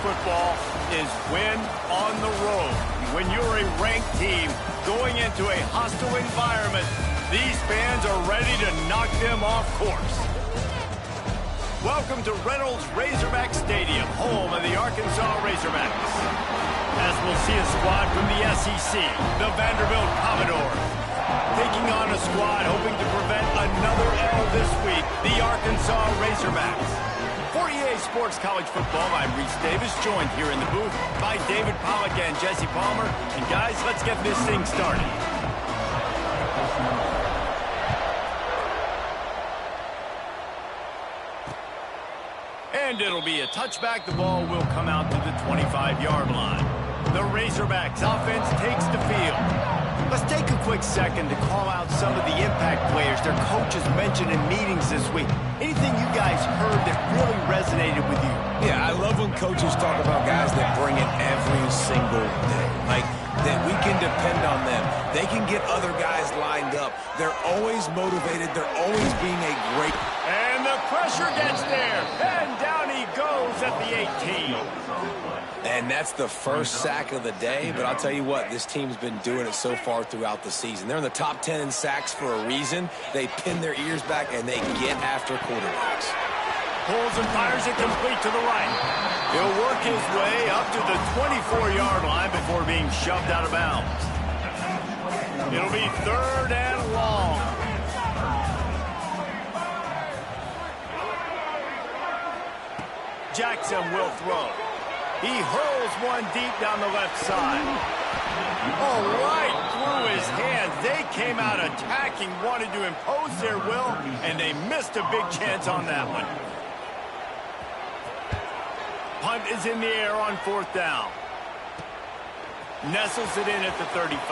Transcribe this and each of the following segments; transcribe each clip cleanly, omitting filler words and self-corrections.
football is win on the road. When you're a ranked team going into a hostile environment, these fans are ready to knock them off course. Welcome to Reynolds Razorback Stadium, home of the Arkansas Razorbacks. As we'll see a squad from the SEC, the Vanderbilt Commodores, taking on a squad hoping to prevent another L this week, the Arkansas Razorbacks. For EA Sports College Football, I'm Reese Davis, joined here in the booth by David Pollack and Jesse Palmer. And guys, let's get this thing started. And it'll be a touchback. The ball will come out to the 25-yard line. The Razorbacks offense takes the field. Let's take a quick second to call out some of the impact players their coaches mentioned in meetings this week. Anything you guys heard that really resonated with you? Yeah, I love when coaches talk about guys that bring it every single day. Like, that we can depend on them. They can get other guys lined up. They're always motivated. They're always being a great... And the pressure gets there. And down he goes at the 18. And that's the first sack of the day, but I'll tell you what, this team's been doing it so far throughout the season. They're in the top 10 in sacks for a reason. They pin their ears back, and they get after quarterbacks. Pulls and fires it complete to the right. He'll work his way up to the 24-yard line before being shoved out of bounds. It'll be 3rd and long. Jackson will throw. He hurls one deep down the left side. Oh, right through his hands. They came out attacking, wanted to impose their will, and they missed a big chance on that one. Punt is in the air on 4th down. Nestles it in at the 35.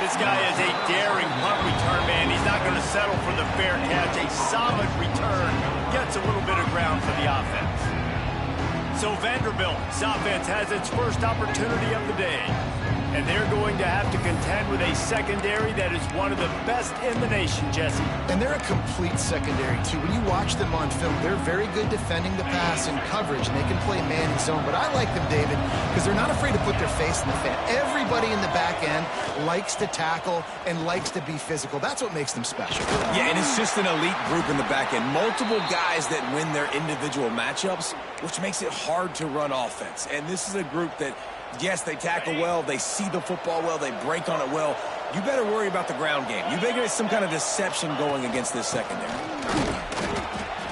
This guy is a daring punt return man. He's not going to settle for the fair catch. A solid return gets a little bit of ground for the offense. So Vanderbilt's offense has its first opportunity of the day. And they're going to have to contend with a secondary that is one of the best in the nation, Jesse. And they're a complete secondary, too. When you watch them on film, they're very good defending the pass and coverage, and they can play man and zone. But I like them, David, because they're not afraid to put their face in the fan. Everybody in the back end likes to tackle and likes to be physical. That's what makes them special. Yeah, and it's just an elite group in the back end. Multiple guys that win their individual matchups, which makes it hard to run offense. And this is a group that, yes, they tackle well, they see the football well, they break on it well. You better worry about the ground game. You better get some kind of deception going against this secondary.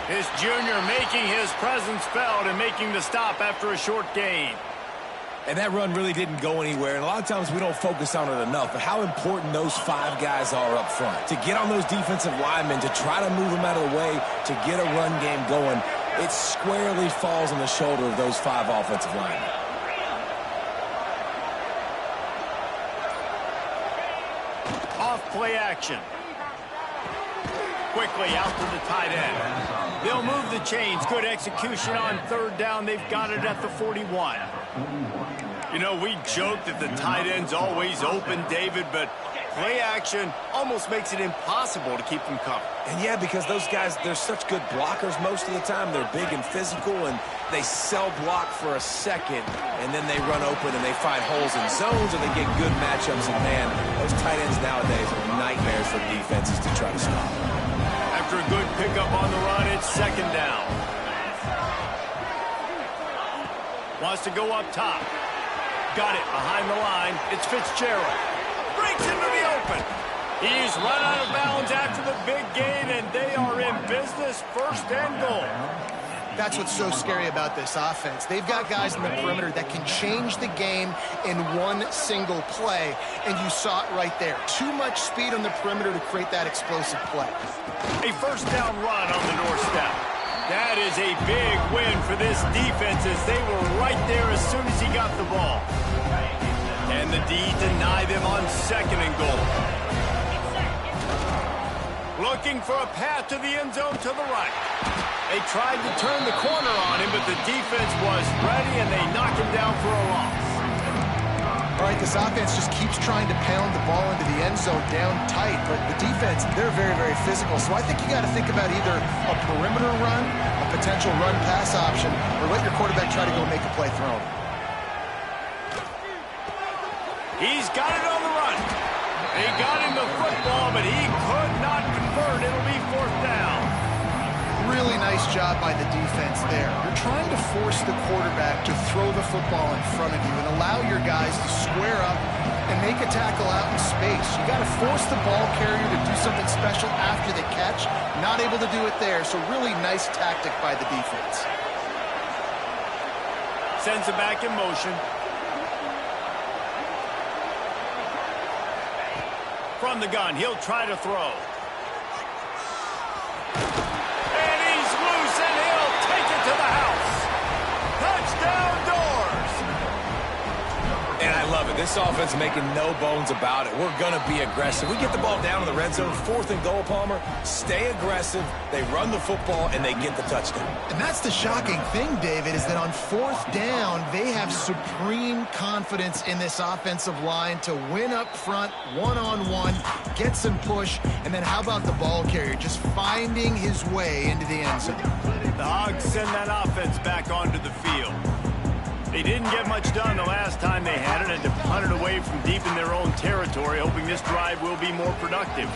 This junior making his presence felt and making the stop after a short gain. And that run really didn't go anywhere, and a lot of times we don't focus on it enough, but how important those 5 guys are up front. To get on those defensive linemen, to try to move them out of the way, to get a run game going, it squarely falls on the shoulder of those 5 offensive linemen. Play action. Quickly out to the tight end. They'll move the chains. Good execution on 3rd down. They've got it at the 41. You know, we joke that the tight end's always open, David, but play action almost makes it impossible to keep them covered. And yeah, because those guys, they're such good blockers most of the time. They're big and physical, and they sell block for a second, and then they run open and they find holes in zones, and they get good matchups. And man, those tight ends nowadays are nightmares for defenses to try to stop. After a good pickup on the run, it's 2nd down. Wants to go up top. Got it behind the line. It's Fitzgerald. Breaks into the open. He's run out of bounds after the big gain, and they are in business. 1st and goal. That's what's so scary about this offense. They've got guys in the perimeter that can change the game in one single play, and you saw it right there. Too much speed on the perimeter to create that explosive play. A 1st down run on the doorstep. That is a big win for this defense as they were right there as soon as he got the ball. And the D deny them on 2nd and goal. Looking for a path to the end zone to the right. They tried to turn the corner on him, but the defense was ready, and they knocked him down for a loss. All right, this offense just keeps trying to pound the ball into the end zone down tight, but the defense, they're very, very physical. So I think you got to think about either a perimeter run, a potential run-pass option, or let your quarterback try to go make a play thrown. He's got it on the run. He got him the football, but he could not convert. It'll be 4th down. Really nice job by the defense there. You're trying to force the quarterback to throw the football in front of you and allow your guys to square up and make a tackle out in space. You got to force the ball carrier to do something special after the catch. Not able to do it there, so really nice tactic by the defense. Sends it back in motion. From the gun, he'll try to throw. And he's loose, and he'll take it to the house. Touchdown, Doors! And I love it. This offense making no bones about it. We're going to be aggressive. We get the ball down in the red zone, 4th and goal, Palmer. Stay aggressive. They run the football, and they get the touchdown. And that's the shocking thing, David, is that on 4th down, they have supreme confidence in this offensive line to win up front, one-on-one, get some push, and then how about the ball carrier just finding his way into the end zone? The Hogs send that offense back onto the field. They didn't get much done the last time they had it and to punt it away from deep in their own territory, hoping this drive will be more productive.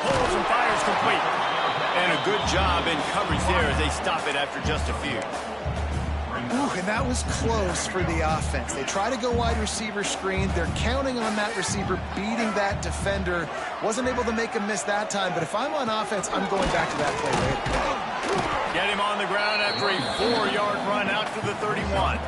Pulls and fires complete. And a good job in coverage there as they stop it after just a few. Ooh, and that was close for the offense. They try to go wide receiver screen. They're counting on that receiver beating that defender. Wasn't able to make a miss that time, but if I'm on offense, I'm going back to that play later. Get him on the ground after a 4-yard run out to the 31.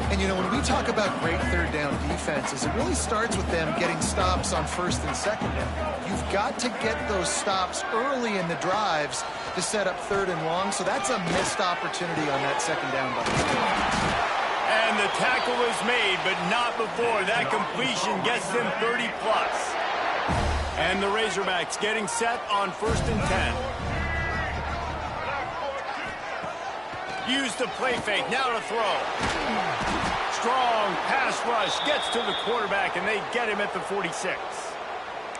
And, you know, when we talk about great 3rd down defenses, it really starts with them getting stops on 1st and 2nd down. You've got to get those stops early in the drives to set up 3rd and long, so that's a missed opportunity on that 2nd down by the team. And the tackle is made, but not before that completion gets them 30-plus. And the Razorbacks getting set on 1st and 10. Use the play fake, now to throw. Strong pass rush gets to the quarterback, and they get him at the 46.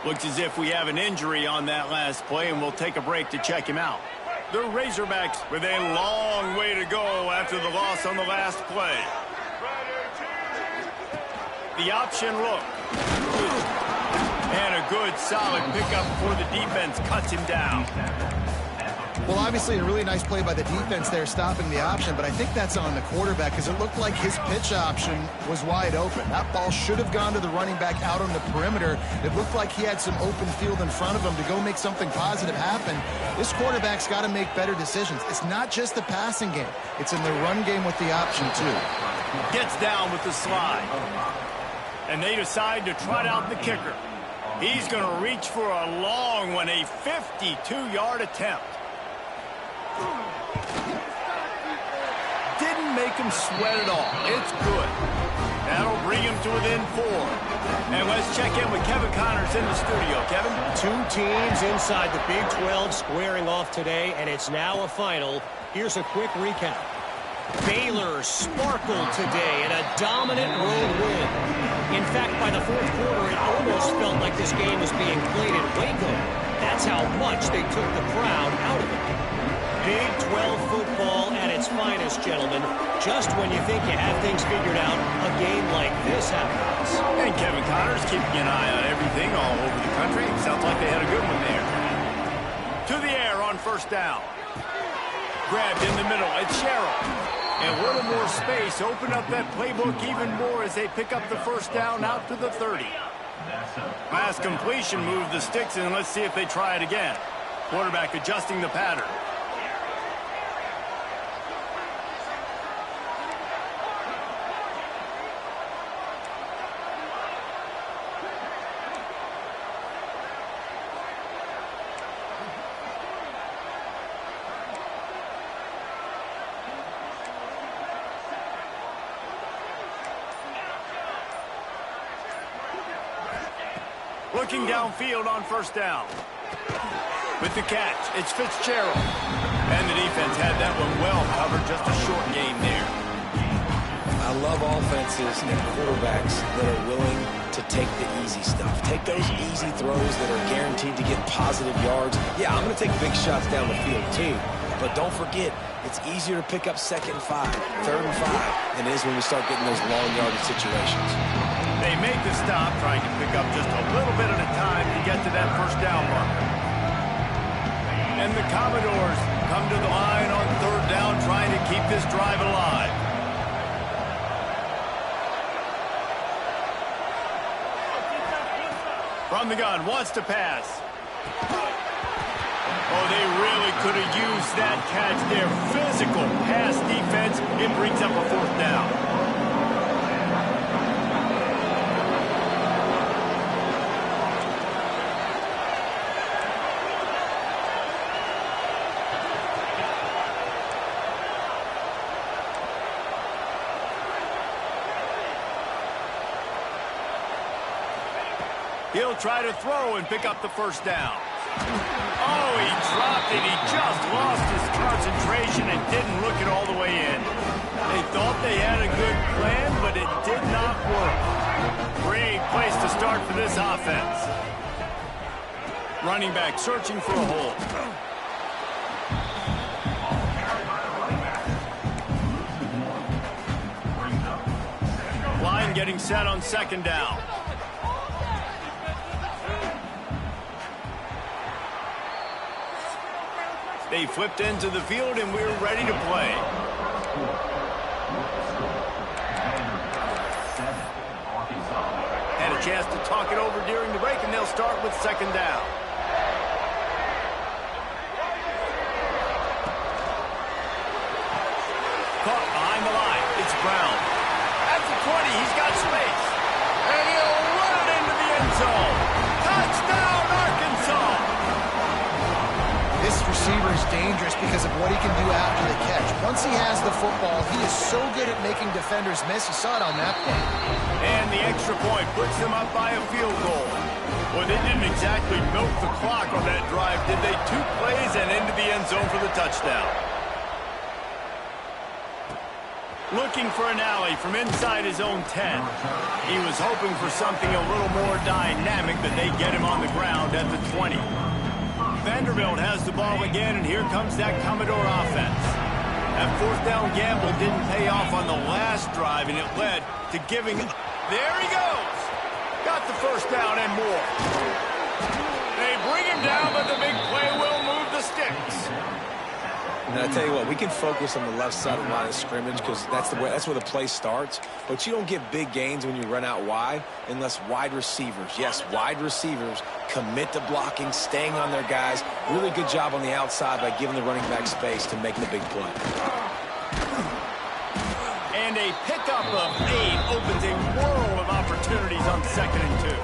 Looks as if we have an injury on that last play, and we'll take a break to check him out. The Razorbacks with a long way to go after the loss on the last play. The option look. And a good, solid pickup before the defense cuts him down. Well, obviously, a really nice play by the defense there, stopping the option, but I think that's on the quarterback because it looked like his pitch option was wide open. That ball should have gone to the running back out on the perimeter. It looked like he had some open field in front of him to go make something positive happen. This quarterback's got to make better decisions. It's not just the passing game. It's in the run game with the option, too. Gets down with the slide. And they decide to trot out the kicker. He's going to reach for a long one, a 52-yard attempt. Didn't make him sweat at all. It's good. That'll bring him to within 4. And let's check in with Kevin Connors in the studio. Kevin? 2 teams inside the Big 12 squaring off today, and it's now a final. Here's a quick recap. Baylor sparkled today in a dominant road win. In fact, by the 4th quarter, it almost felt like this game was being played in Waco. That's how much they took the crowd out of it. Big 12 football at its finest, gentlemen. Just when you think you have things figured out, a game like this happens. And Kevin Connors keeping an eye on everything all over the country. Sounds like they had a good one there. To the air on 1st down. Grabbed in the middle. It's Sherrill. And a little more space. Open up that playbook even more as they pick up the 1st down out to the 30. Last completion moved the sticks, and let's see if they try it again. Quarterback adjusting the pattern. Looking downfield on 1st down. With the catch, it's Fitzgerald. And the defense had that one well covered, just a short game there. I love offenses and quarterbacks that are willing to take the easy stuff. Take those easy throws that are guaranteed to get positive yards. Yeah, I'm going to take big shots down the field too. But don't forget, it's easier to pick up 2nd and 5, 3rd and 5 than it is when we start getting those long yardage situations. They make the stop, trying to pick up just a little bit at a time to get to that first down marker. And the Commodores come to the line on 3rd down, trying to keep this drive alive. From the gun, wants to pass. Oh, they really could have used that catch there. Physical pass defense. It brings up a 4th down. He'll try to throw and pick up the 1st down. Oh, he dropped it. He just lost his concentration and didn't look it all the way in. They thought they had a good plan, but it did not work. Great place to start for this offense. Running back searching for a hole. Line getting set on 2nd down. They flipped into the field, and we're ready to play. Had a chance to talk it over during the break, and they'll start with 2nd down. Caught behind the line. It's Brown. At the 20, he's got space. And he'll run it into the end zone. Touchdown, Arkansas! This receiver is dangerous because of what he can do after the catch. Once he has the football, he is so good at making defenders miss. You saw it on that play. And the extra point puts them up by a field goal. Well, they didn't exactly milk the clock on that drive, did they? 2 plays and into the end zone for the touchdown. Looking for an alley from inside his own 10. He was hoping for something a little more dynamic, but they get him on the ground at the 20. Vanderbilt has the ball again, and here comes that Commodore offense. That 4th down gamble didn't pay off on the last drive, and it led to giving... There he goes! Got the 1st down and more. They bring him down, but the big play will move the sticks. And I tell you what, we can focus on the left side of the line of scrimmage because that's where the play starts. But you don't get big gains when you run out wide unless wide receivers, yes, wide receivers, commit to blocking, staying on their guys. Really good job on the outside by giving the running back space to make the big play. And a pickup of 8 opens a world of opportunities on 2nd and 2.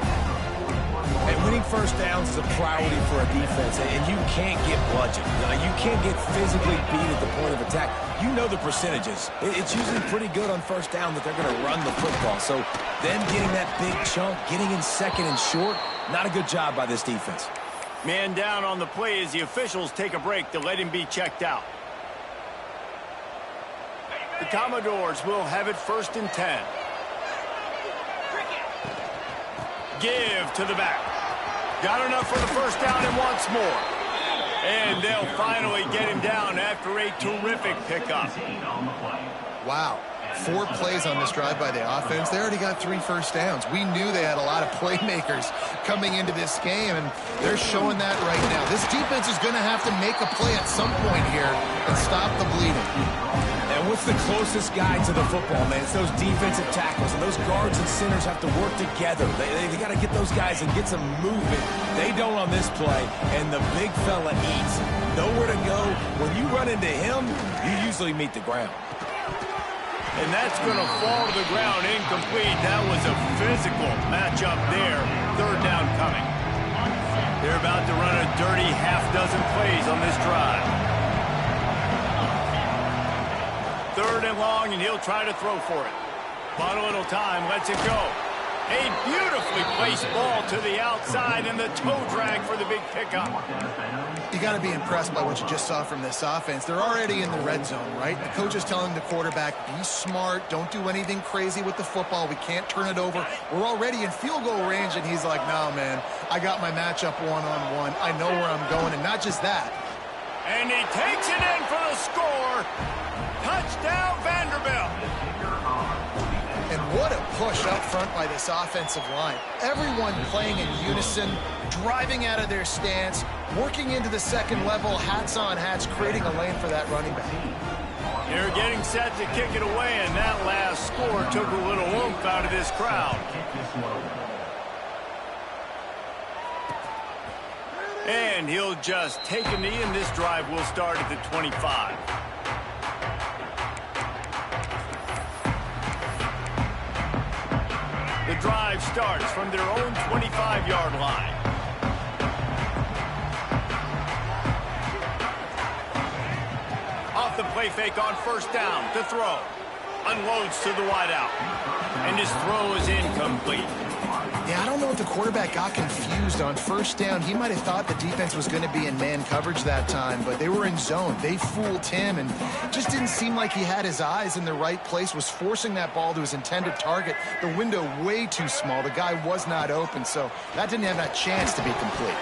And winning 1st downs is a priority for a defense, and you can't get bludgeoned. You can't get physically beat at the point of attack. You know the percentages. It's usually pretty good on 1st down that they're going to run the football. So them getting that big chunk, getting in 2nd and short, not a good job by this defense. Man down on the play as the officials take a break to let him be checked out. The Commodores will have it 1st and 10. Give to the back. Got enough for the 1st down and wants more. And they'll finally get him down after a terrific pickup. Wow. 4 plays on this drive by the offense. They already got 3 1st downs. We knew they had a lot of playmakers coming into this game, and they're showing that right now. This defense is going to have to make a play at some point here and stop the bleeding. And what's the closest guy to the football, man? It's those defensive tackles, and those guards and centers have to work together. They got to get those guys and get some movement. They don't on this play, and the big fella eats. Nowhere to go. When you run into him, you usually meet the ground. And that's going to fall to the ground incomplete. That was a physical matchup there. 3rd down coming. They're about to run a dirty half-dozen plays on this drive. 3rd and long, and he'll try to throw for it. Bought a little time, lets it go. A beautifully placed ball to the outside and the toe drag for the big pickup. You got to be impressed by what you just saw from this offense. They're already in the red zone, right? The coach is telling the quarterback, be smart, don't do anything crazy with the football. We can't turn it over. We're already in field goal range, and he's like, no, man, I got my matchup one-on-one. I know where I'm going, and not just that. And he takes it in for the score. Touchdown, Vanderbilt. And what a push up front by this offensive line. Everyone playing in unison, driving out of their stance, working into the second level, hats on hats, creating a lane for that running back. They're getting set to kick it away, and that last score took a little oomph out of this crowd. And he'll just take a knee, and this drive will start at the 25. The drive starts from their own 25-yard line. Off the play fake on first down to throw. Unloads to the wideout. And his throw is incomplete. Yeah, I don't know if the quarterback got confused on first down. He might have thought the defense was going to be in man coverage that time, but they were in zone. They fooled him, and just didn't seem like he had his eyes in the right place, was forcing that ball to his intended target. The window way too small. The guy was not open, so that didn't have that chance to be complete.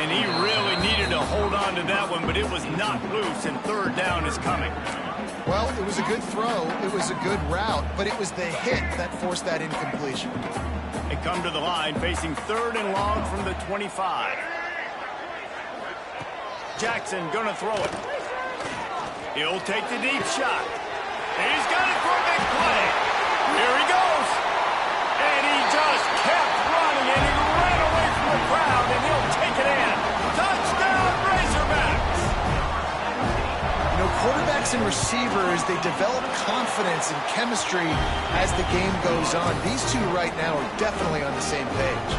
And he really needed to hold on to that one, but it was not loose, and third down is coming. Well, it was a good throw. It was a good route, but it was the hit that forced that incompletion. They come to the line facing third and long from the 25. Jackson gonna throw it. He'll take the deep shot. He's got it for a big play. Here he goes. And he just kept running, and he ran away from the crowd, and he'll take it in. Touchdown, Razorbacks. You know, quarterbacks and receivers, they develop confidence and chemistry as the game goes on. These two right now are definitely on the same page.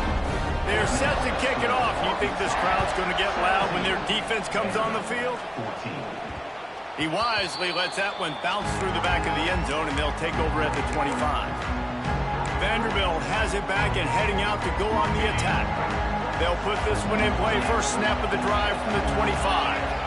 They're set to kick it off. You think this crowd's going to get loud when their defense comes on the field? He wisely lets that one bounce through the back of the end zone, and they'll take over at the 25. Vanderbilt has it back and heading out to go on the attack. They'll put this one in play. First snap of the drive from the 25.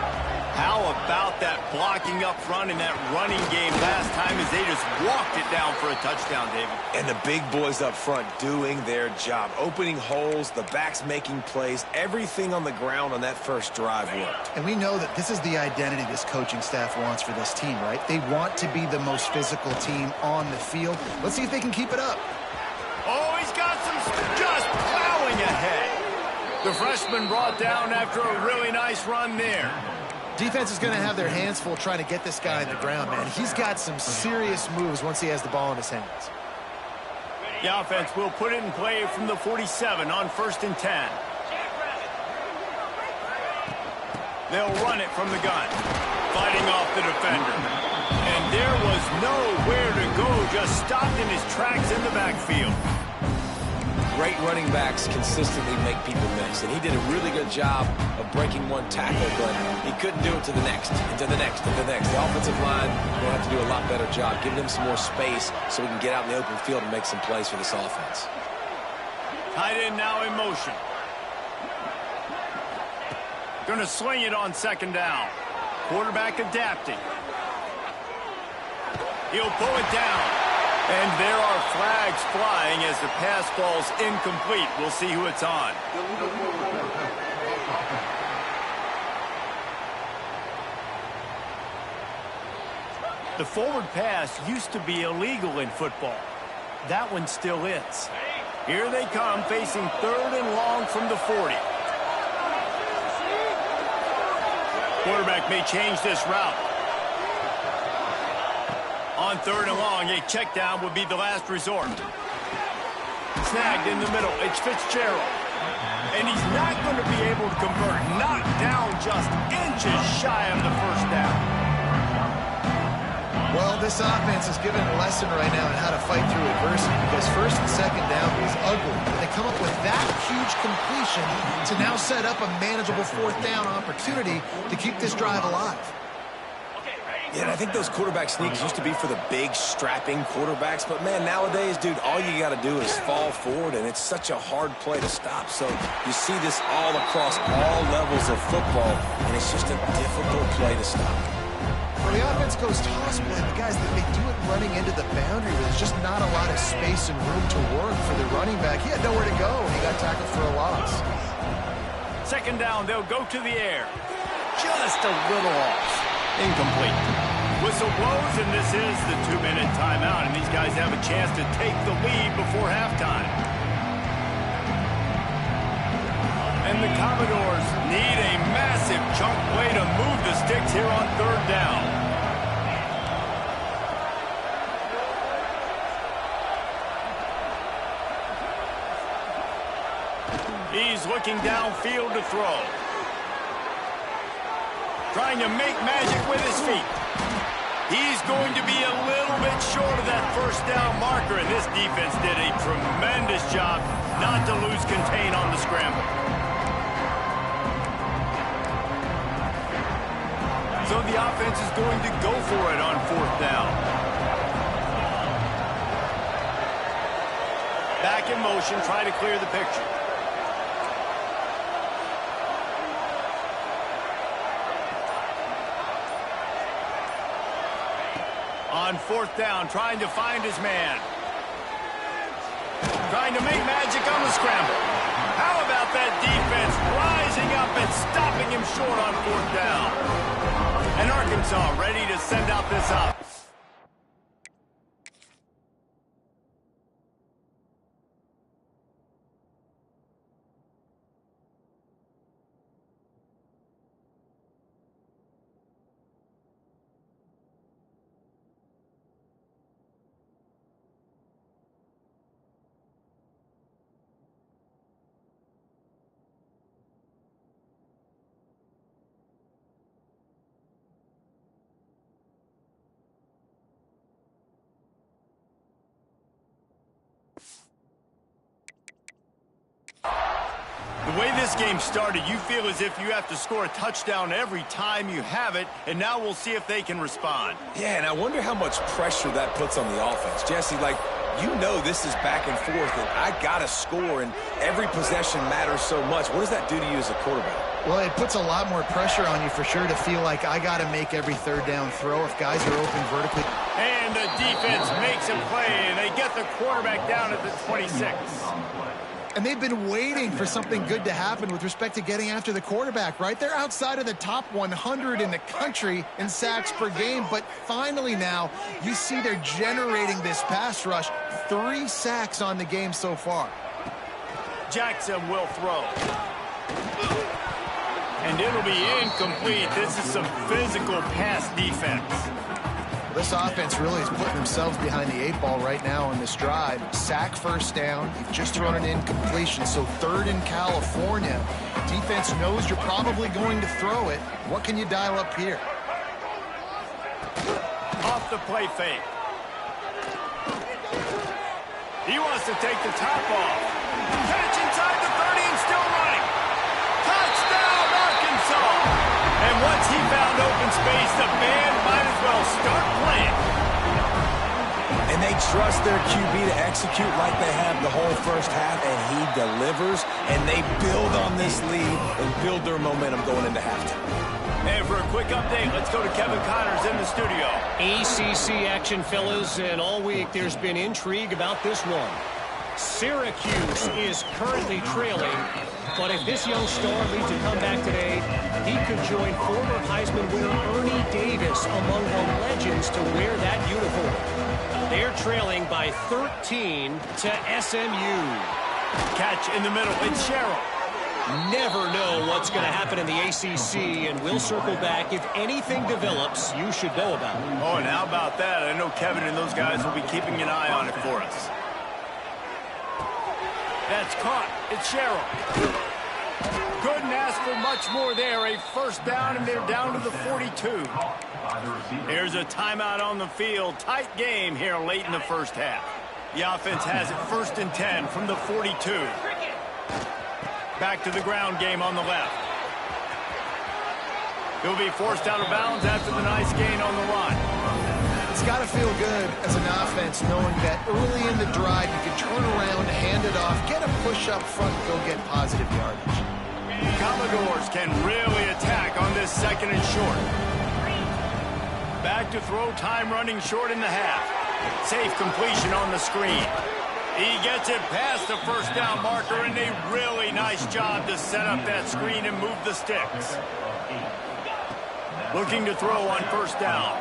How about that blocking up front in that running game last time as they just walked it down for a touchdown, David? And the big boys up front doing their job. Opening holes, the backs making plays. Everything on the ground on that first drive worked. And we know that this is the identity this coaching staff wants for this team, right? They want to be the most physical team on the field. Let's see if they can keep it up. Oh, he's got some just plowing ahead. The freshman brought down after a really nice run there. Defense is going to have their hands full trying to get this guy on the ground, man. He's got some serious moves once he has the ball in his hands. The offense will put it in play from the 47 on 1st and 10. They'll run it from the gun, fighting off the defender. And there was nowhere to go, just stopped in his tracks in the backfield. Great running backs consistently make people miss, and he did a really good job of breaking one tackle, but he couldn't do it to the next, and to the next, and to the next. The offensive line will have to do a lot better job, giving them some more space so we can get out in the open field and make some plays for this offense. Tight end now in motion. Gonna swing it on second down. Quarterback adapting. He'll pull it down. And there are flags flying as the pass falls incomplete. We'll see who it's on. The forward pass used to be illegal in football. That one still is. Here they come, facing third and long from the 40. Quarterback may change this route. On third and long, a check down would be the last resort. Snagged in the middle, it's Fitzgerald. And he's not going to be able to convert. Knocked down just inches shy of the first down. Well, this offense is given a lesson right now on how to fight through adversity, because first and second down was ugly. But they come up with that huge completion to now set up a manageable fourth down opportunity to keep this drive alive. Yeah, and I think those quarterback sneaks used to be for the big, strapping quarterbacks. But, man, nowadays, dude, all you got to do is fall forward, and it's such a hard play to stop. So you see this all across all levels of football, and it's just a difficult play to stop. Well, the offense goes toss play, but, guys, they do it running into the boundary where there's just not a lot of space and room to work for the running back. He had nowhere to go, and he got tackled for a loss. Second down, they'll go to the air. Just a little off. Incomplete. Whistle blows, and this is the 2-minute timeout, and these guys have a chance to take the lead before halftime. And the Commodores need a massive chunk play to move the sticks here on third down. He's looking downfield to throw. Trying to make magic with his feet. He's going to be a little bit short of that first down marker, and this defense did a tremendous job not to lose contain on the scramble. So the offense is going to go for it on fourth down. Back in motion, try to clear the picture. On fourth down, trying to find his man. Trying to make magic on the scramble. How about that defense rising up and stopping him short on fourth down? And Arkansas ready to send out this up. The way this game started, you feel as if you have to score a touchdown every time you have it, and now we'll see if they can respond. Yeah, and I wonder how much pressure that puts on the offense. Jesse, like, you know this is back and forth, and I got to score, and every possession matters so much. What does that do to you as a quarterback? Well, it puts a lot more pressure on you for sure to feel like I got to make every third down throw if guys are open vertically. And the defense makes a play, and they get the quarterback down at the 26. And they've been waiting for something good to happen with respect to getting after the quarterback, right? They're outside of the top 100 in the country in sacks per game, but finally now you see they're generating this pass rush. 3 sacks on the game so far. Jackson will throw. And it'll be incomplete. This is some physical pass defense. This offense really is putting themselves behind the 8 ball right now on this drive. Sack first down. You've just thrown an incompletion, so third in California. Defense knows you're probably going to throw it. What can you dial up here? Off the play fake. He wants to take the top off. Catch inside the 30 and still running. Touchdown, Arkansas! And once he found open space, the band might as well start playing. And they trust their QB to execute like they have the whole first half, and he delivers, and they build on this lead and build their momentum going into halftime. And for a quick update, let's go to Kevin Connors in the studio. ACC action, fellas, and all week there's been intrigue about this one. Syracuse is currently trailing, but if this young star leads a comeback today, he could join former Heisman winner Ernie Davis among the legends to wear that uniform. They're trailing by 13 to SMU. Catch in the middle, it's Sherrill. Never know what's going to happen in the ACC, and we'll circle back. If anything develops, you should know about it. Oh, and how about that? I know Kevin and those guys will be keeping an eye on it for us. That's caught. It's Sherrill. Couldn't ask for much more there. A first down, and they're down to the 42. Here's a timeout on the field. Tight game here late in the first half. The offense has it 1st and 10 from the 42. Back to the ground game on the left. He'll be forced out of bounds after the nice gain on the line. It's got to feel good as an offense knowing that early in the drive you can turn around, hand it off, get a push up front, and go get positive yardage. The Commodores can really attack on this second and short. Back to throw, time running short in the half. Safe completion on the screen. He gets it past the first down marker, and a really nice job to set up that screen and move the sticks. Looking to throw on first down.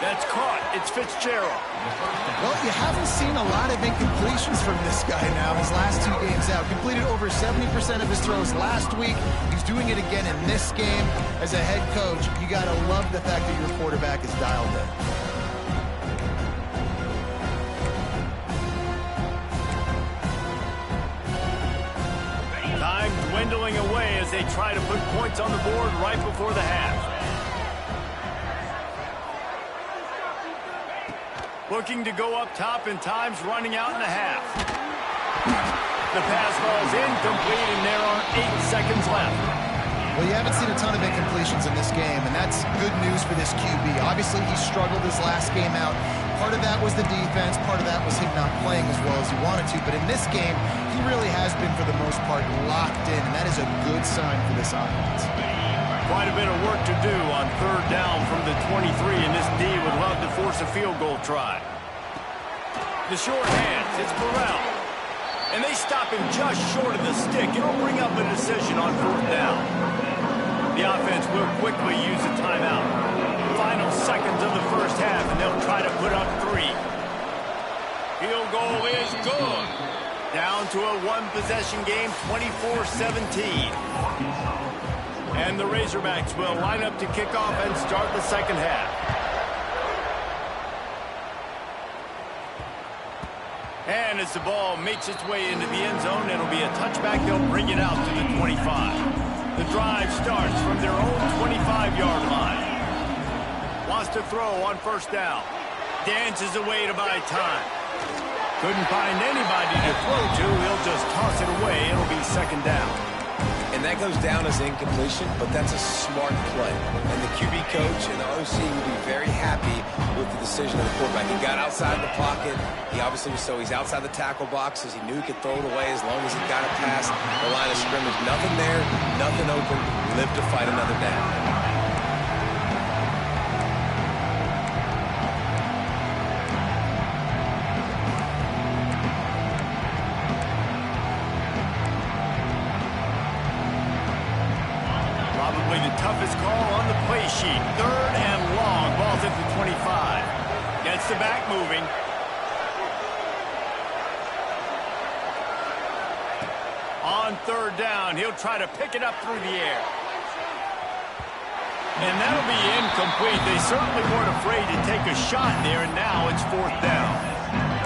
That's caught. It's Fitzgerald. Well, you haven't seen a lot of incompletions from this guy now his last 2 games out. Completed over 70% of his throws last week. He's doing it again in this game. As a head coach, you got to love the fact that your quarterback is dialed in. Time dwindling away as they try to put points on the board right before the half. Looking to go up top, and time's running out in the half. The pass ball's incomplete, and there are 8 seconds left. Well, you haven't seen a ton of incompletions in this game, and that's good news for this QB. Obviously, he struggled his last game out. Part of that was the defense. Part of that was him not playing as well as he wanted to. But in this game, he really has been, for the most part, locked in, and that is a good sign for this offense. Quite a bit of work to do on third down from the 23, and this D would love to force a field goal try. The short hands, it's Burrell. And they stop him just short of the stick. It'll bring up a decision on fourth down. The offense will quickly use a timeout. Final seconds of the first half, and they'll try to put up 3. Field goal is good. Down to a one-possession game, 24-17. And the Razorbacks will line up to kick off and start the second half. And as the ball makes its way into the end zone, it'll be a touchback. They'll bring it out to the 25. The drive starts from their own 25-yard line. Wants to throw on first down. Dances away to buy time. Couldn't find anybody to throw to. He'll just toss it away. It'll be second down. And that goes down as incompletion, but that's a smart play. And the QB coach and the OC will be very happy with the decision of the quarterback. He got outside the pocket. He obviously was he's outside the tackle boxes. He knew he could throw it away as long as he got it past the line of scrimmage. Nothing there, nothing open. Live to fight another down. Toughest call on the play sheet. Third and long. Ball's at the 25. Gets the back moving. On third down, he'll try to pick it up through the air. And that'll be incomplete. They certainly weren't afraid to take a shot there, and now it's fourth down.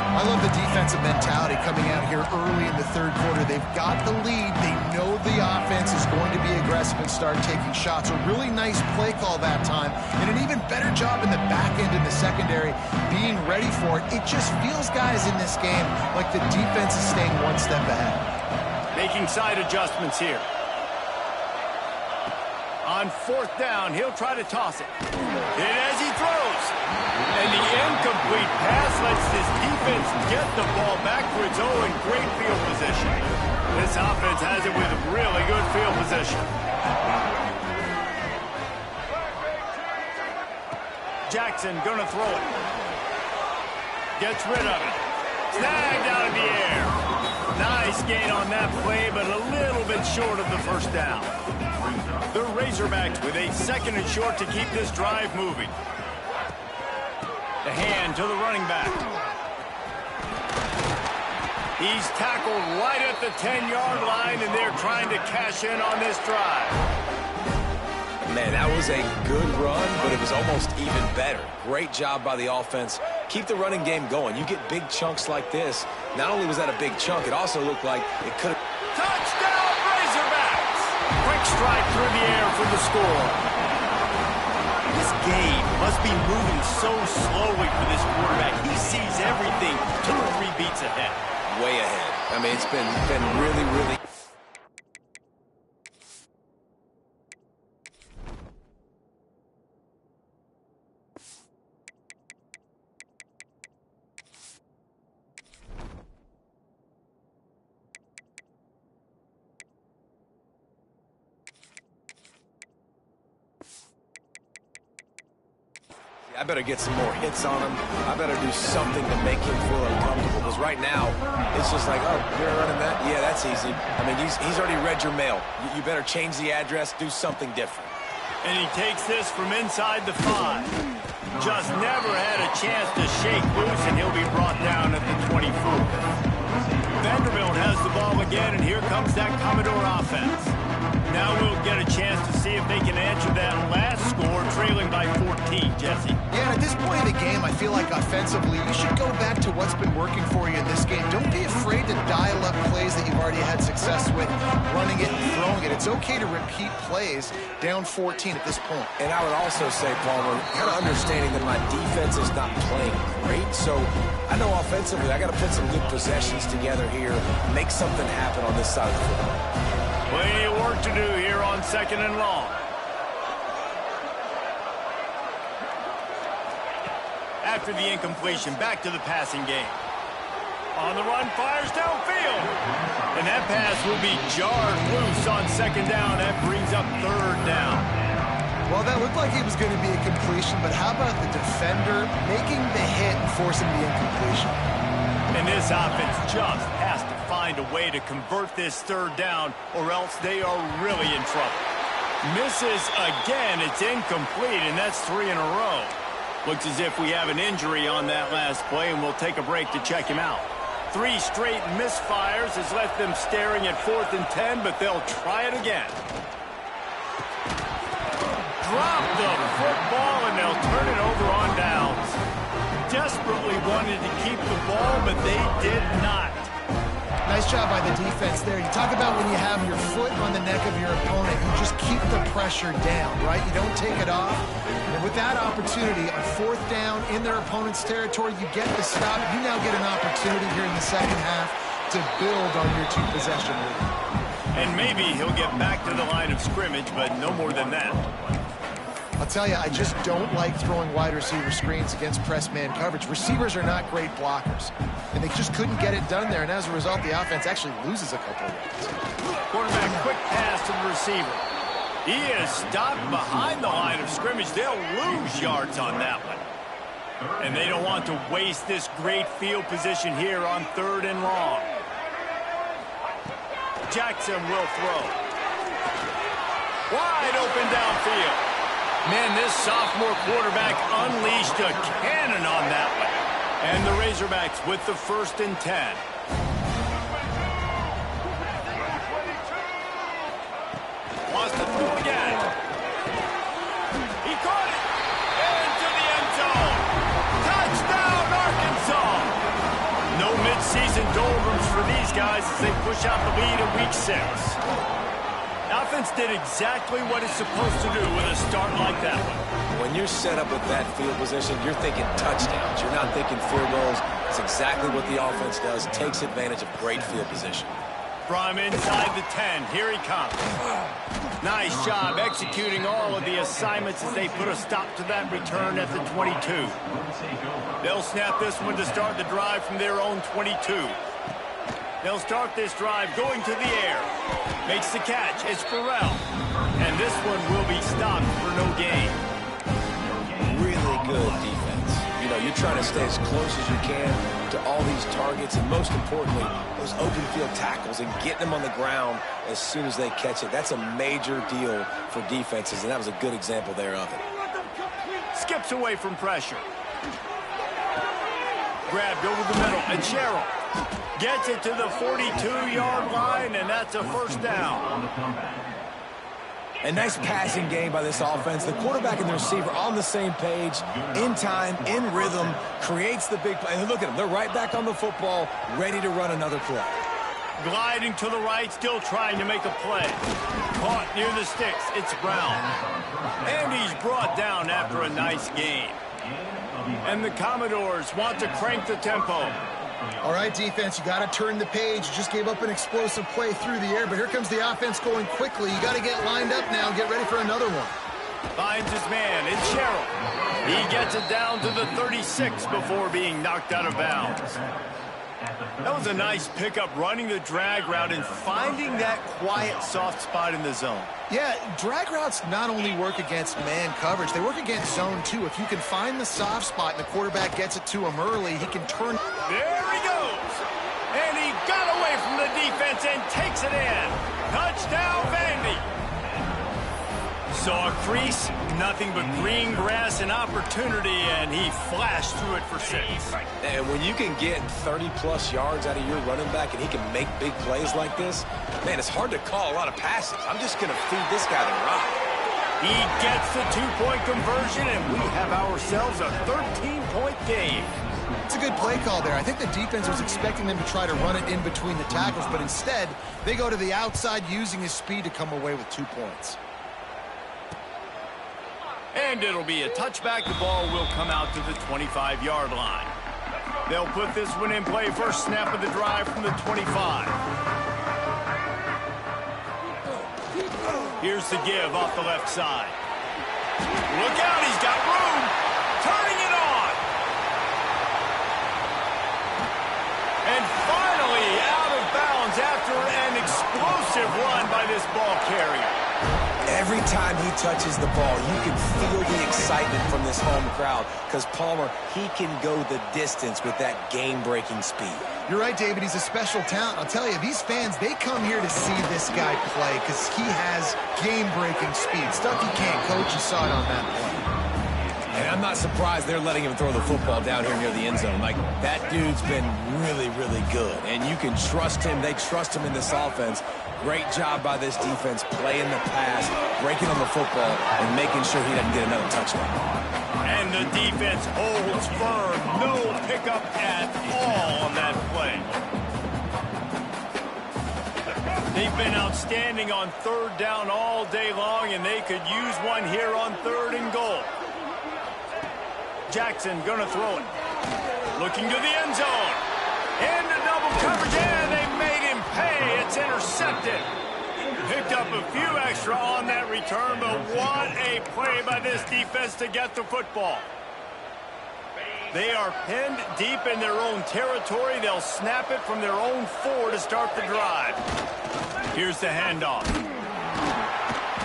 I love the defensive mentality coming out here early in the third quarter. They've got the lead. They know the offense is going to be aggressive and start taking shots. A really nice play call that time, and an even better job in the back end in the secondary being ready for it. It just feels, guys, in this game like the defense is staying one step ahead. Making side adjustments here. On fourth down, he'll try to toss it. And as he throws, and the incomplete pass lets this defense get the ball back for its own. Great field position. This offense has it with really good field position. Jackson gonna throw it. Gets rid of it. Snagged out of the air. Nice gain on that play, but a little bit short of the first down. The Razorbacks with a second and short to keep this drive moving. The hand to the running back. He's tackled right at the 10-yard line, and they're trying to cash in on this drive. Man, that was a good run, but it was almost even better. Great job by the offense. Keep the running game going. You get big chunks like this. Not only was that a big chunk, it also looked like it could have... Touchdown, Razorbacks! Quick strike through the air for the score. This game must be moving so slowly for this quarterback. He sees everything 2 or 3 beats ahead. Way ahead. I mean, it's been really, really... I better get some more hits on him. I better do something to make him feel uncomfortable. Because right now, it's just like, oh, you're running that? Yeah, that's easy. I mean, he's already read your mail. You better change the address, do something different. And he takes this from inside the 5. Just never had a chance to shake loose, and he'll be brought down at the 24. Vanderbilt has the ball again, and here comes that Commodore offense. Now we'll get a chance to see if they can answer that last score, trailing by 14, Jesse. Yeah, at this point in the game, I feel like offensively, you should go back to what's been working for you in this game. Don't be afraid to dial up plays that you've already had success with, running it and throwing it. It's okay to repeat plays down 14 at this point. And I would also say, Palmer, kind of understanding that my defense is not playing great, so I know offensively I got to put some good possessions together here, make something happen on this side of the football. Plenty of work to do here on 2nd and long. After the incompletion, back to the passing game. On the run, fires downfield. And that pass will be jarred loose on 2nd down. That brings up 3rd down. Well, that looked like it was going to be a completion, but how about the defender making the hit and forcing the incompletion? And this offense just has to find a way to convert this 3rd down, or else they are really in trouble. Misses again. It's incomplete, and that's 3 in a row. Looks as if we have an injury on that last play, and we'll take a break to check him out. 3 straight misfires has left them staring at 4th and 10, but they'll try it again. Drop the football, and they'll turn it over on downs. Desperately wanted to keep the ball, but they did not. Nice job by the defense there. You talk about when you have your foot on the neck of your opponent, you just keep the pressure down, right? You don't take it off. And with that opportunity on 4th down in their opponent's territory, you get the stop. You now get an opportunity here in the second half to build on your 2-possession lead. And maybe he'll get back to the line of scrimmage, but no more than that. I'll tell you, I just don't like throwing wide receiver screens against press man coverage. Receivers are not great blockers, and they just couldn't get it done there, and as a result, the offense actually loses a couple of yards. Quarterback quick pass to the receiver. He is stopped behind the line of scrimmage. They'll lose yards on that one. And they don't want to waste this great field position here on 3rd and long. Jackson will throw. Wide open downfield. Man, this sophomore quarterback unleashed a cannon on that one. And the Razorbacks with the 1st and 10. Wants to throw again. He caught it. Into the end zone. Touchdown, Arkansas. No midseason doldrums for these guys as they push out the lead in week 6. Offense did exactly what it's supposed to do with a start like that one. When you're set up with that field position, you're thinking touchdowns. You're not thinking field goals. It's exactly what the offense does. Takes advantage of great field position. From inside the 10, here he comes. Nice job executing all of the assignments as they put a stop to that return at the 22. They'll snap this one to start the drive from their own 22. They'll start this drive going to the air. Makes the catch. It's Burrell. And this one will be stopped for no gain. Really good defense. You know, you're trying to stay as close as you can to all these targets, and most importantly, those open field tackles and getting them on the ground as soon as they catch it. That's a major deal for defenses, and that was a good example there of it. Skips away from pressure. Grabbed over the middle, and Sherrill gets it to the 42-yard line, and that's a 1st down. A nice passing game by this offense. The quarterback and the receiver on the same page, in time, in rhythm, creates the big play. And look at them. They're right back on the football, ready to run another play. Gliding to the right, still trying to make a play. Caught near the sticks. It's Brown. And he's brought down after a nice gain. And the Commodores want to crank the tempo. All right, defense, you got to turn the page. You just gave up an explosive play through the air, but here comes the offense going quickly. You got to get lined up now and get ready for another one. Finds his man. It's Sherrill. He gets it down to the 36 before being knocked out of bounds. That was a nice pickup, running the drag route and finding that quiet, soft spot in the zone. Yeah, drag routes not only work against man coverage, they work against zone too. If you can find the soft spot and the quarterback gets it to him early, he can turn. There he goes. And he got away from the defense and takes it in. Touchdown, Vandy. Saw a crease, nothing but green grass and opportunity, and he flashed through it for 6. And when you can get 30-plus yards out of your running back and he can make big plays like this, man, it's hard to call a lot of passes. I'm just going to feed this guy the rock. He gets the 2-point conversion, and we have ourselves a 13-point game. It's a good play call there. I think the defense was expecting them to try to run it in between the tackles, but instead, they go to the outside using his speed to come away with 2 points. And it'll be a touchback. The ball will come out to the 25-yard line. They'll put this one in play. First snap of the drive from the 25. Here's the give off the left side. Look out, he's got room. Turning it on. And finally out of bounds after an explosive run by this ball carrier. Every time he touches the ball, you can feel the excitement from this home crowd because Palmer, he can go the distance with that game-breaking speed. You're right, David. He's a special talent. I'll tell you, these fans, they come here to see this guy play because he has game-breaking speed. Stuff you can't coach. You saw it on that play. And I'm not surprised they're letting him throw the football down here near the end zone. Like, that dude's been really, really good. And you can trust him. They trust him in this offense. Great job by this defense playing the pass, breaking on the football, and making sure he doesn't get another touchdown. And the defense holds firm. No pickup at all on that play. They've been outstanding on 3rd down all day long, and they could use one here on 3rd and goal. Jackson gonna throw it. Looking to the end zone. Into double coverage, and they made him pay. It's intercepted. Picked up a few extra on that return, but what a play by this defense to get the football. They are pinned deep in their own territory. They'll snap it from their own 4 to start the drive. Here's the handoff.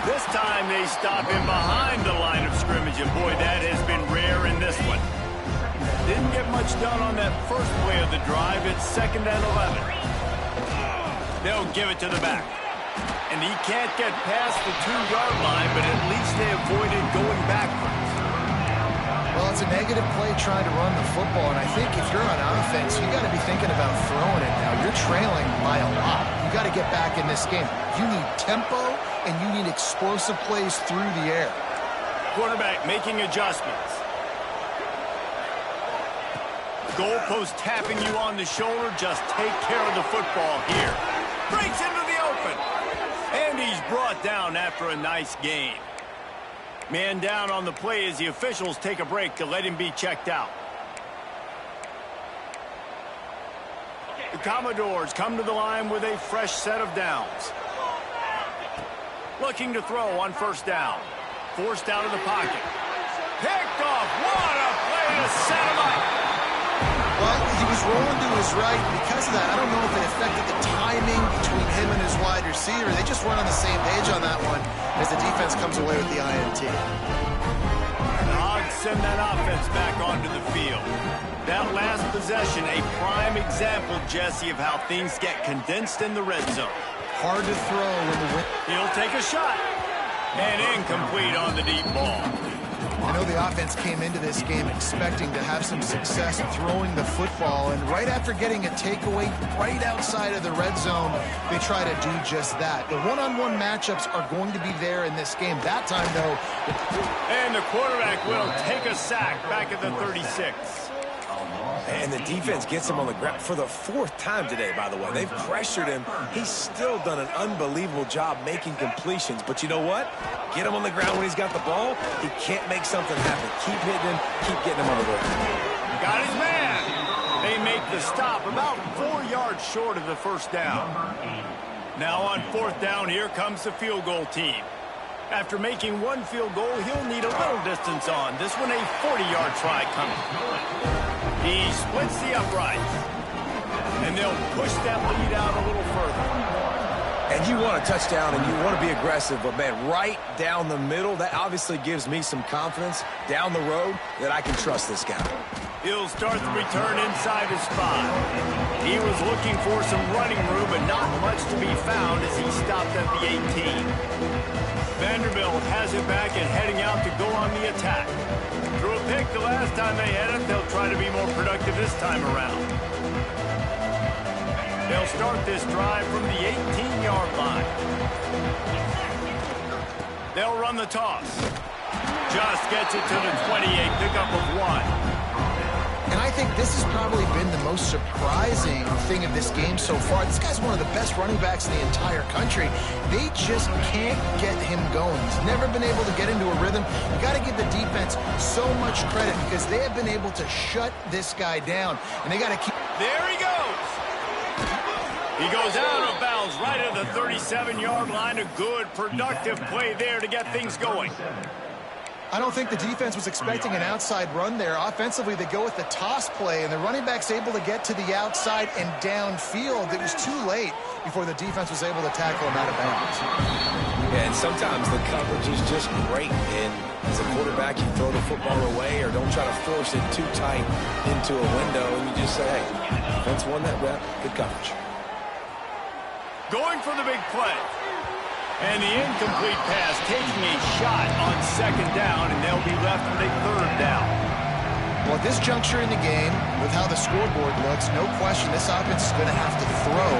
This time they stop him behind the line of scrimmage, and boy, that has been rare in this one. Didn't get much done on that first play of the drive. It's 2nd and 11. They'll give it to the back. And he can't get past the 2-yard line, but at least they avoided going backwards. Well, it's a negative play trying to run the football, and I think if you're on offense, you got to be thinking about throwing it now. You're trailing by a lot. You got to get back in this game. You need tempo, and you need explosive plays through the air. Quarterback making adjustments. Goalpost tapping you on the shoulder. Just take care of the football here. Breaks into the open. And he's brought down after a nice gain. Man down on the play as the officials take a break to let him be checked out. The Commodores come to the line with a fresh set of downs. Looking to throw on 1st down. Forced out of the pocket. Picked off. What a play to set him up. Well, he was rolling to his right. Because of that, I don't know if it affected the timing between him and his wide receiver. They just weren't on the same page on that one as the defense comes away with the INT. The Hogs send that offense back onto the field. That last possession, a prime example, Jesse, of how things get condensed in the red zone. Hard to throw when the wind. He'll take a shot. And incomplete on the deep ball. I know the offense came into this game expecting to have some success throwing the football, and right after getting a takeaway right outside of the red zone, they try to do just that. The one-on-one matchups are going to be there in this game. That time, though... And the quarterback will take a sack back at the 36. And the defense gets him on the ground for the 4th time today, by the way. They've pressured him. He's still done an unbelievable job making completions. But you know what? Get him on the ground when he's got the ball. He can't make something happen. Keep hitting him. Keep getting him on the ground. Got his man. They make the stop about 4 yards short of the 1st down. Now on 4th down, here comes the field goal team. After making 1 field goal, he'll need a little distance on. This one a 40-yard try coming. He splits the uprights. And they'll push that lead out a little further. And you want a touchdown and you want to be aggressive, but, man, right down the middle, that obviously gives me some confidence down the road that I can trust this guy. He'll start the return inside his spot. He was looking for some running room, but not much to be found as he stopped at the 18. Vanderbilt has it back and heading out to go on the attack. Threw a pick the last time they had it. They'll try to be more productive this time around. They'll start this drive from the 18-yard line. They'll run the toss. Just gets it to the 28, pickup of 1. And I think this has probably been the most surprising thing of this game so far. This guy's one of the best running backs in the entire country. They just can't get him going. He's never been able to get into a rhythm. You got to give the defense so much credit because they have been able to shut this guy down. And they got to keep... There he goes. He goes out of bounds right at the 37-yard line. A good, productive play there to get things going. I don't think the defense was expecting an outside run there. Offensively, they go with the toss play, and the running back's able to get to the outside and downfield. It was too late before the defense was able to tackle him out of bounds. Yeah, and sometimes the coverage is just great. And as a quarterback, you throw the football away or don't try to force it too tight into a window, and you just say, hey, defense won that rep, good coverage. Going for the big play. And the incomplete pass taking a shot on second down, and they'll be left with a third down. Well, at this juncture in the game, with how the scoreboard looks, no question this offense is going to have to throw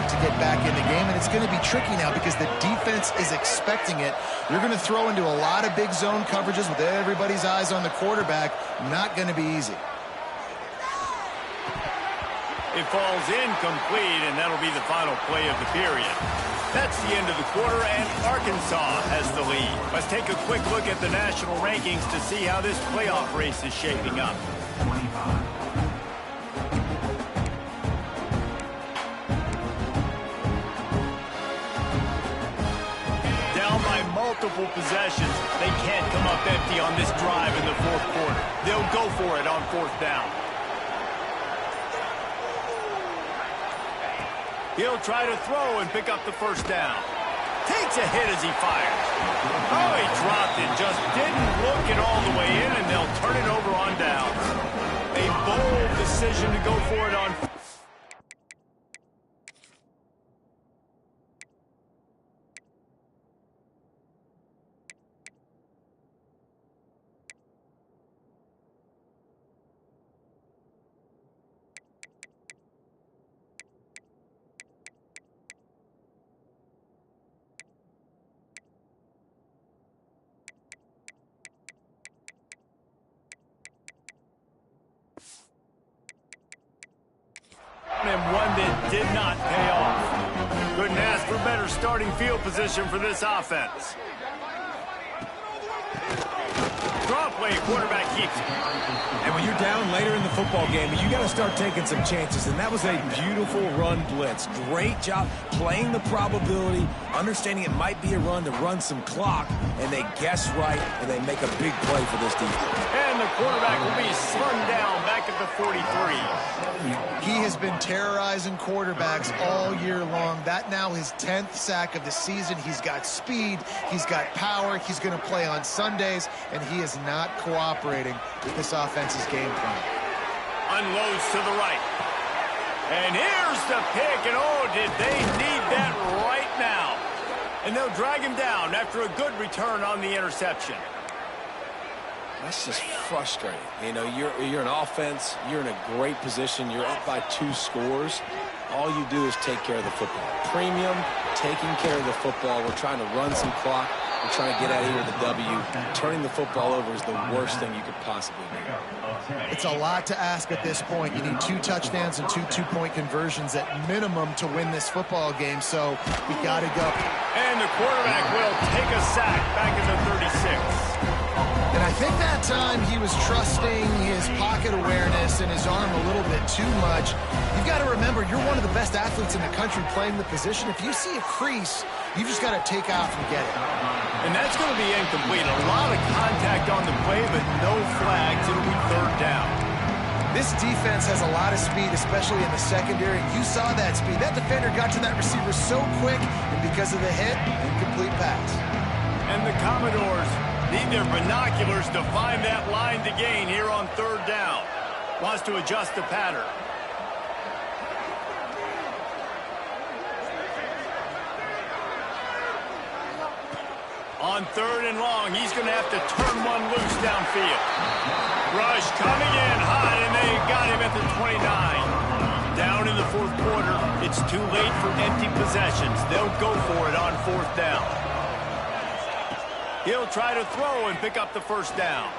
to get back in the game, and it's going to be tricky now because the defense is expecting it. You're going to throw into a lot of big zone coverages with everybody's eyes on the quarterback. Not going to be easy. It falls incomplete, and that'll be the final play of the period. That's the end of the quarter, and Arkansas has the lead. Let's take a quick look at the national rankings to see how this playoff race is shaping up. Down by multiple possessions, they can't come up empty on this drive in the fourth quarter. They'll go for it on fourth down. He'll try to throw and pick up the first down. Takes a hit as he fires. Oh, he dropped it. Just didn't look it all the way in, and they'll turn it over on downs. A bold decision to go for it on... and one that did not pay off. Couldn't ask for better starting field position for this offense. Draw play, quarterback keeps it. And when you're down later in the football game, you got to start taking some chances. And that was a beautiful run blitz. Great job playing the probability, understanding it might be a run to run some clock, and they guess right, and they make a big play for this defense. And the quarterback will be slung down back at the 43. He has been terrorizing quarterbacks all year long. That now his 10th sack of the season. He's got speed. He's got power. He's going to play on Sundays, and he is not cooperating with this offense's game plan. Unloads to the right. And here's the pick, and oh, did they need that right now. And they'll drag him down after a good return on the interception. That's just frustrating. You know, you're an offense. You're in a great position. You're up by 2 scores. All you do is take care of the football. Premium, taking care of the football. We're trying to run some clock. We're trying to get out of here with a W. Turning the football over is the worst thing you could possibly do. It's a lot to ask at this point. You need 2 touchdowns and 2 two-point conversions at minimum to win this football game, so we got to go. And the quarterback will take a sack back in the 36. And I think that time he was trusting his pocket awareness and his arm a little bit too much. You've got to remember, you're one of the best athletes in the country playing the position. If you see a crease, you've just got to take off and get it. And that's going to be incomplete. A lot of contact on the play, but no flags. It'll be third down. This defense has a lot of speed, especially in the secondary. You saw that speed. That defender got to that receiver so quick, and and because of the hit, incomplete pass. And the Commodores need their binoculars to find that line to gain here on third down. Wants to adjust the pattern. On third and long, he's going to have to turn one loose downfield. Rush coming in hot, and they got him at the 29. Down in the fourth quarter, it's too late for empty possessions. They'll go for it on fourth down. He'll try to throw and pick up the first down.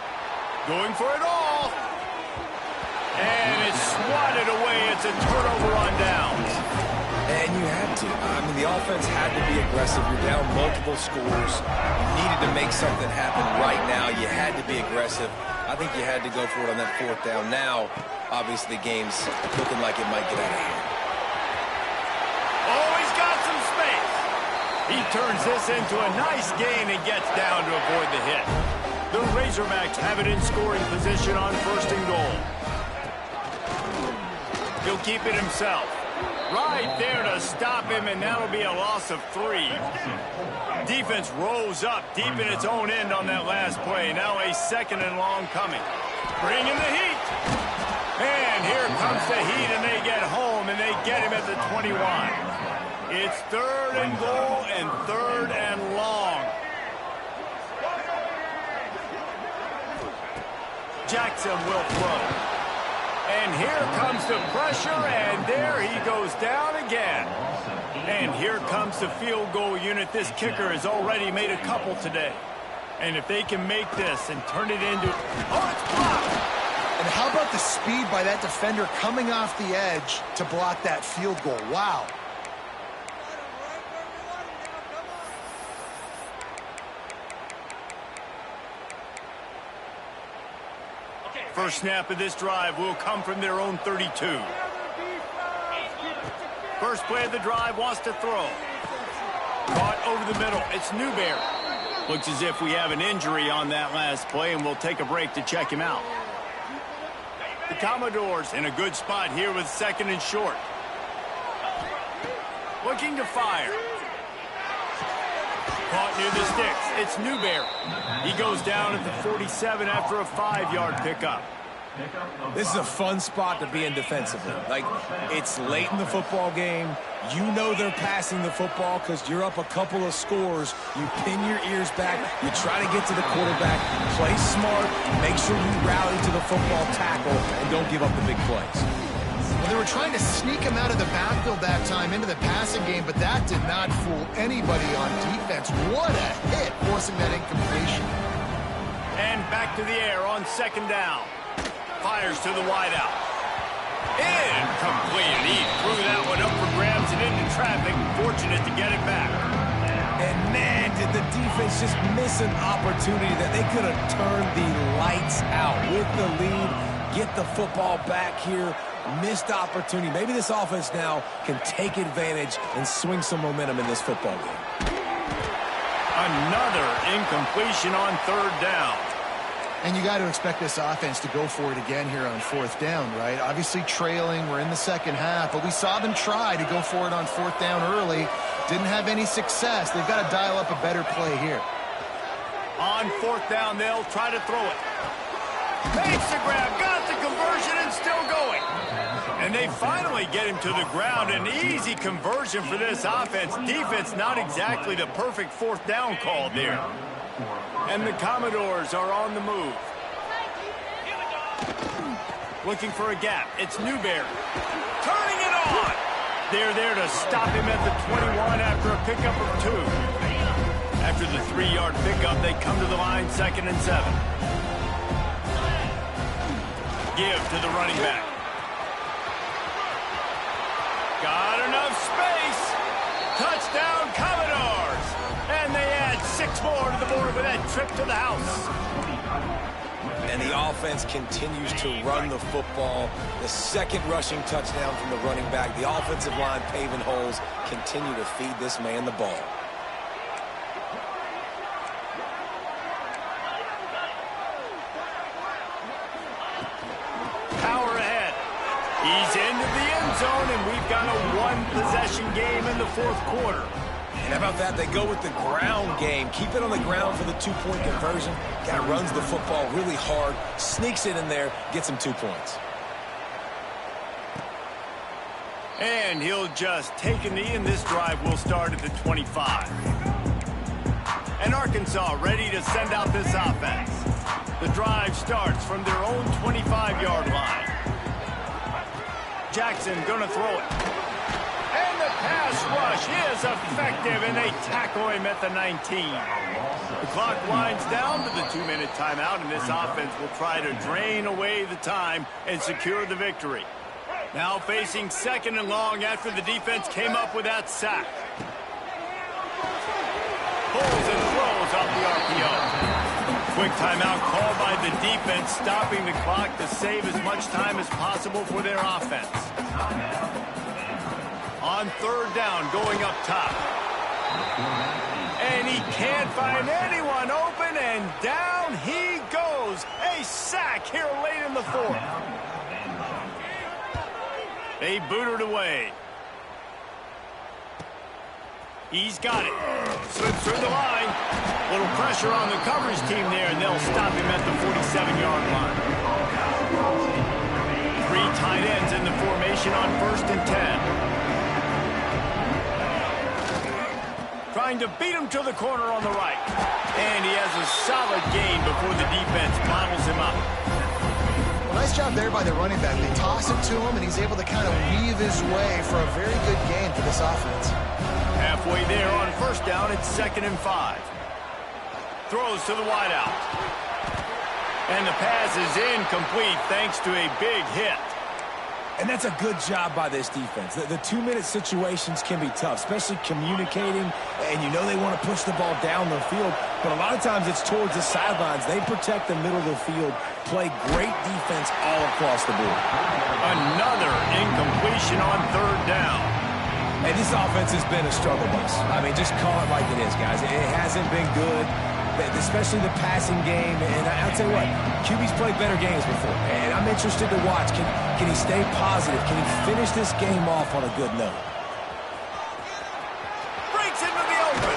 Going for it all. And it's swatted away. It's a turnover on downs. And you had to. I mean, the offense had to be aggressive. You're down multiple scores. You needed to make something happen right now. You had to be aggressive. I think you had to go for it on that fourth down. Now, obviously, the game's looking like it might get out of hand. Oh, he's got some space. He turns this into a nice gain and gets down to avoid the hit. The Razorbacks have it in scoring position on first and goal. He'll keep it himself. Right there to stop him, and that'll be a loss of 3. Defense rose up deep in its own end on that last play. Now a second and long coming. Bringing the heat. And here comes the heat, and they get home, and they get him at the 21. It's third and goal and third and long. Jackson will throw. And here comes the pressure, and there he goes down again. And here comes the field goal unit. This kicker has already made a couple today. And if they can make this and turn it into... Oh, it's blocked! And how about the speed by that defender coming off the edge to block that field goal? Wow. First snap of this drive will come from their own 32. First play of the drive, wants to throw. Caught over the middle. It's Newberry. Looks as if we have an injury on that last play, and we'll take a break to check him out. The Commodores in a good spot here with second and short. Looking to fire. Caught near the sticks. It's Newberry. He goes down at the 47 after a 5-yard pickup. This is a fun spot to be in defensively. Like, it's late in the football game. You know they're passing the football because you're up a couple of scores. You pin your ears back. You try to get to the quarterback. Play smart. Make sure you rally to the football tackle and don't give up the big plays. Well, they were trying to sneak him out of the backfield that time into the passing game, but that did not fool anybody on defense. What a hit, forcing that incompletion. And back to the air on second down. Fires to the wideout. Incomplete. He threw that one up for grabs and into traffic. Fortunate to get it back. And man, did the defense just miss an opportunity that they could have turned the lights out with the lead. Get the football back here. Missed opportunity. Maybe this offense now can take advantage and swing some momentum in this football game. Another incompletion on third down. And you got to expect this offense to go for it again here on fourth down, right? Obviously trailing, we're in the second half, but we saw them try to go for it on fourth down early. Didn't have any success. They've got to dial up a better play here. On fourth down, they'll try to throw it. Makes the grab, got the conversion, and still going. And they finally get him to the ground. An easy conversion for this offense. Defense, not exactly the perfect fourth down call there. And the Commodores are on the move. Looking for a gap. It's Newberry. Turning it on. They're there to stop him at the 21 after a pickup of 2. After the 3-yard pickup, they come to the line, 2nd and 7. Give to the running back. Got enough space. Touchdown, Commodores. And they add 6 more to the board with that trip to the house. And the offense continues to run the football. The second rushing touchdown from the running back. The offensive line paving holes. Continue to feed this man the ball. Power ahead. He's into the end zone, and we've got a one-possession game in the fourth quarter. How about that? They go with the ground game. Keep it on the ground for the two-point conversion. Guy runs the football really hard, sneaks it in there, gets him 2 points. And he'll just take a knee, and this drive will start at the 25. And Arkansas ready to send out this offense. The drive starts from their own 25-yard line. Jackson gonna throw it. And the pass rush is effective, and they tackle him at the 19. The clock winds down to the 2-minute timeout, and this offense will try to drain away the time and secure the victory. Now facing 2nd and long after the defense came up with that sack. Pulls and throws off the RPO. Quick timeout called by the defense, stopping the clock to save as much time as possible for their offense. On 3rd down, going up top. And he can't find anyone open, and down he goes. A sack here late in the 4th. They boot it away. He's got it. Slips through the line. Little pressure on the coverage team there, and they'll stop him at the 47-yard line. 3 tight ends in the formation on 1st and 10. Trying to beat him to the corner on the right. And he has a solid gain before the defense bottles him up. Well, nice job there by the running back. They toss it to him, and he's able to kind of weave his way for a very good gain for this offense. Halfway there on 1st down, it's 2nd and 5. Throws to the wideout. And the pass is incomplete thanks to a big hit. And that's a good job by this defense. The 2-minute situations can be tough, especially communicating, and you know they want to push the ball down the field, but a lot of times it's towards the sidelines. They protect the middle of the field, play great defense all across the board. Another incompletion on 3rd down. And this offense has been a struggle bus. I mean, just call it like it is, guys. It hasn't been good, especially the passing game. And I'll tell you what, QB's played better games before. And I'm interested to watch. Can he stay positive? Can he finish this game off on a good note? Breaks into the open.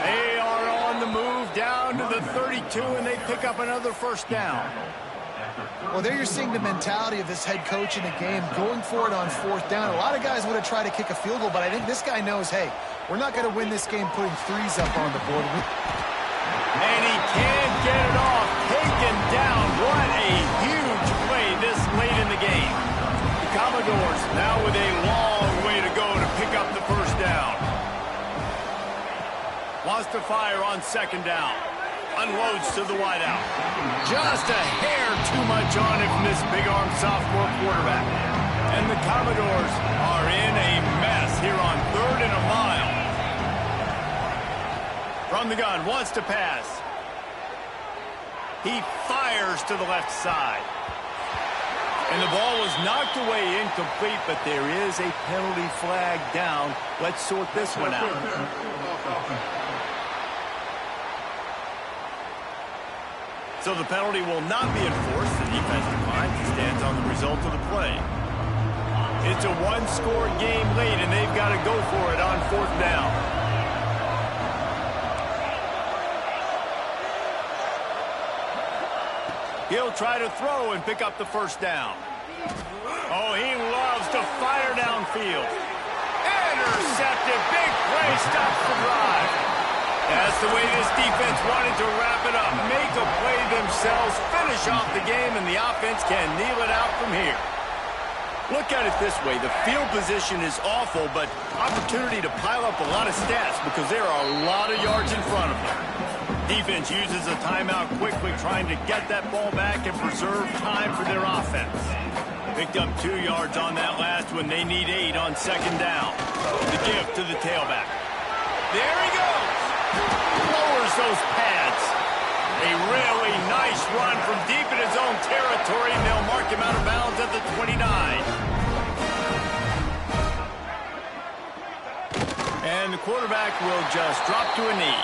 They are on the move down to the 32, and they pick up another 1st down. Well, there you're seeing the mentality of this head coach in the game, going for it on 4th down. A lot of guys would have tried to kick a field goal, but I think this guy knows, hey, we're not going to win this game putting 3s up on the board. And he can't get it off. Taken down. What a huge play this late in the game. The Commodores now with a long way to go to pick up the 1st down. Wants to fire on 2nd down. Unloads to the wideout. Just a hair too much on it from this big-armed sophomore quarterback. And the Commodores are in a mess here on 3rd and a mile. From the gun, wants to pass. He fires to the left side. And the ball was knocked away incomplete, but there is a penalty flag down. Let's sort this one out. So the penalty will not be enforced. The defense declines and stands on the result of the play. It's a 1-score game late, and they've got to go for it on 4th down. He'll try to throw and pick up the 1st down. Oh, he loves to fire downfield. Intercepted. Big play stops the drive. That's the way this defense wanted to wrap it up. Make a play themselves, finish off the game, and the offense can kneel it out from here. Look at it this way. The field position is awful, but opportunity to pile up a lot of stats because there are a lot of yards in front of them. Defense uses a timeout quickly, trying to get that ball back and preserve time for their offense. Picked up 2 yards on that last one. They need 8 on 2nd down. The give to the tailback. There he goes. Lowers those pads. A really nice run from deep in his own territory, and they'll mark him out of bounds at the 29. And the quarterback will just drop to a knee.